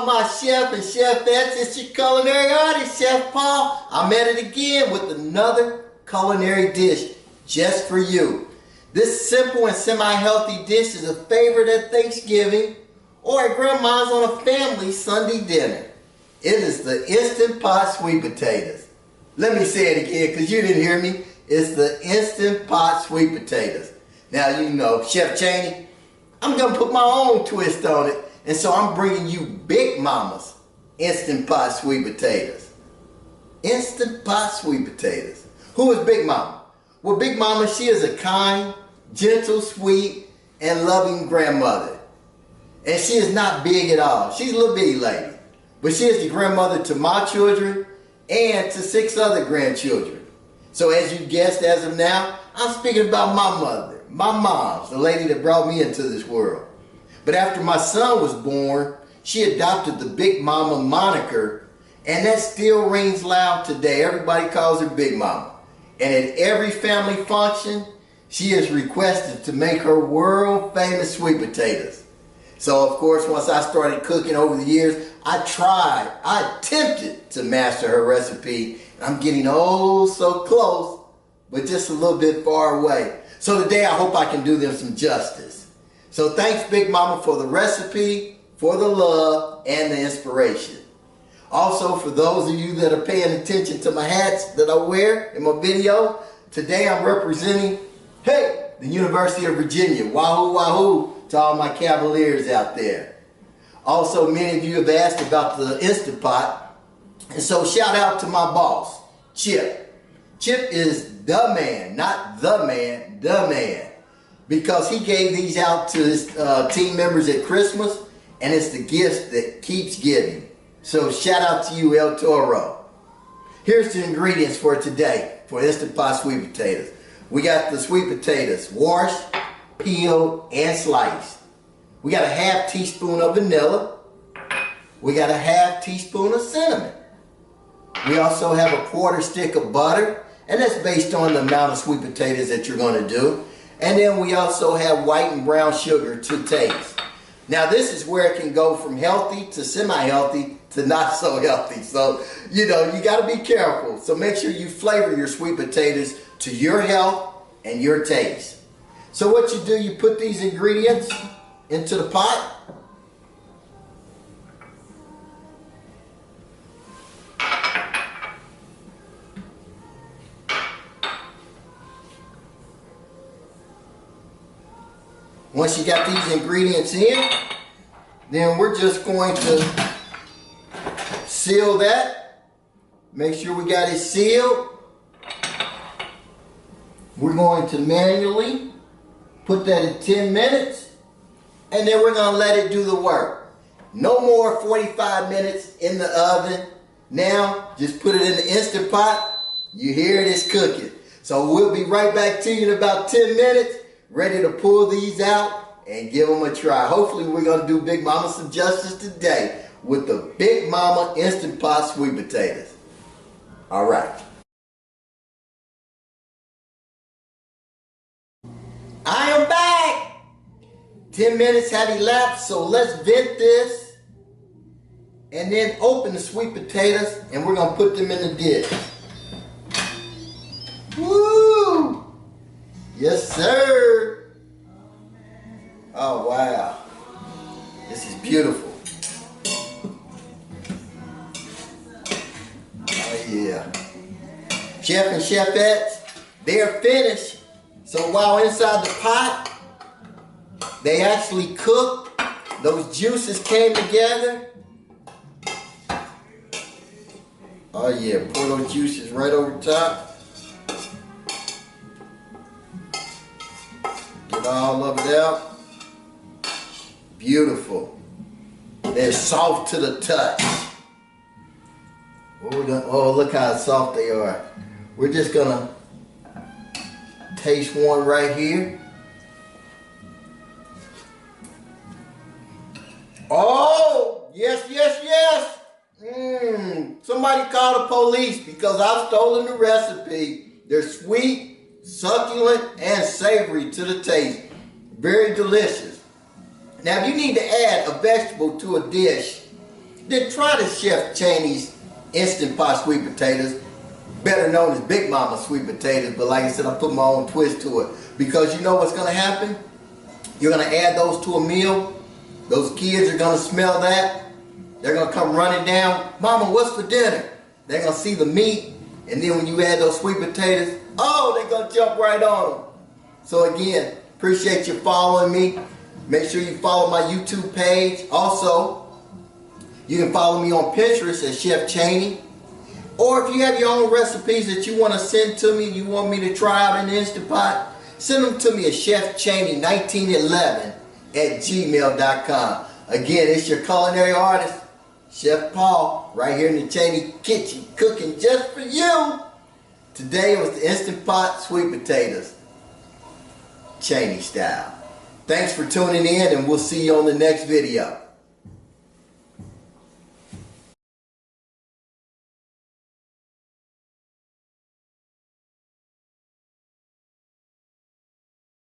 all my chef and chefettes. It's your culinary artist, Chef Paul. I'm at it again with another culinary dish just for you. This simple and semi-healthy dish is a favorite at Thanksgiving or at Grandma's on a family Sunday dinner. It is the Instant Pot sweet potatoes. Let me say it again because you didn't hear me. It's the Instant Pot sweet potatoes. Now you know, Chef Chaney, I'm going to put my own twist on it. And so I'm bringing you Big Mama's Instant Pot sweet potatoes. Instant Pot sweet potatoes. Who is Big Mama? Well, Big Mama, she is a kind, gentle, sweet, and loving grandmother. And she is not big at all. She's a little bitty lady. But she is the grandmother to my children and to 6 other grandchildren. So as you guessed as of now, I'm speaking about my mother, my mom, the lady that brought me into this world. But after my son was born, she adopted the Big Mama moniker, and that still rings loud today. Everybody calls her Big Mama. And at every family function, she is requested to make her world famous sweet potatoes. So of course, once I started cooking over the years, I attempted to master her recipe. I'm getting oh so close, but just a little bit far away. So today I hope I can do them some justice. So thanks, Big Mama, for the recipe, for the love, and the inspiration. Also, for those of you that are paying attention to my hats that I wear in my video, today I'm representing, the University of Virginia. Wahoo, wahoo to all my Cavaliers out there. Also, many of you have asked about the Instant Pot. And so shout out to my boss, Chip. Chip is the man, not the man, the man. Because he gave these out to his team members at Christmas, and it's the gift that keeps giving. So shout out to you, El Toro. Here's the ingredients for today for Instant Pot sweet potatoes. We got the sweet potatoes washed, peeled, and sliced. We got a half teaspoon of vanilla. We got a half teaspoon of cinnamon. We also have a 1/4 stick of butter, and that's based on the amount of sweet potatoes that you're going to do. And then we also have white and brown sugar to taste. Now this is where it can go from healthy to semi-healthy to not so healthy. So, you know, you got to be careful. So make sure you flavor your sweet potatoes to your health and your taste. So what you do, you put these ingredients into the pot. Once you got these ingredients in, then we're just going to seal that. Make sure we got it sealed. We're going to manually put that at 10 minutes, and then we're going to let it do the work. No more 45 minutes in the oven. Now, just put it in the Instant Pot. You hear it is cooking. So we'll be right back to you in about 10 minutes. Ready to pull these out and give them a try. Hopefully we're going to do Big Mama some justice today with the Big Mama Instant Pot sweet potatoes. All right. I am back. 10 minutes have elapsed, so let's vent this and then open the sweet potatoes, and we're going to put them in the dish. Woo! Yes, sir. Oh, wow. This is beautiful. Oh, yeah. Chef and cheferettes, they're finished. So while inside the pot, they actually cooked. Those juices came together. Oh, yeah. Pour those juices right over top. All of it out. Beautiful. They're soft to the touch. Oh, look how soft they are. We're just gonna taste one right here. Oh, yes, yes, yes. Somebody call the police because I've stolen the recipe. They're sweet, succulent, and savory to the taste. Very delicious. Now, if you need to add a vegetable to a dish, then try the Chef Chaney's Instant Pot Sweet Potatoes, better known as Big Mama Sweet Potatoes, but like I said, I put my own twist to it. Because you know what's going to happen? You're going to add those to a meal. Those kids are going to smell that. They're going to come running down. Mama, what's for dinner? They're going to see the meat. And then when you add those sweet potatoes, oh, they're going to jump right on them. So again, appreciate you following me. Make sure you follow my YouTube page. Also, you can follow me on Pinterest at Chef Chaney. Or if you have your own recipes that you want to send to me, you want me to try out in the Instant Pot, send them to me at chefchaney1911@gmail.com. Again, it's your culinary artist, Chef Paul, right here in the Chaney kitchen, cooking just for you. Today was the Instant Pot Sweet Potatoes, Chaney style. Thanks for tuning in, and we'll see you on the next video.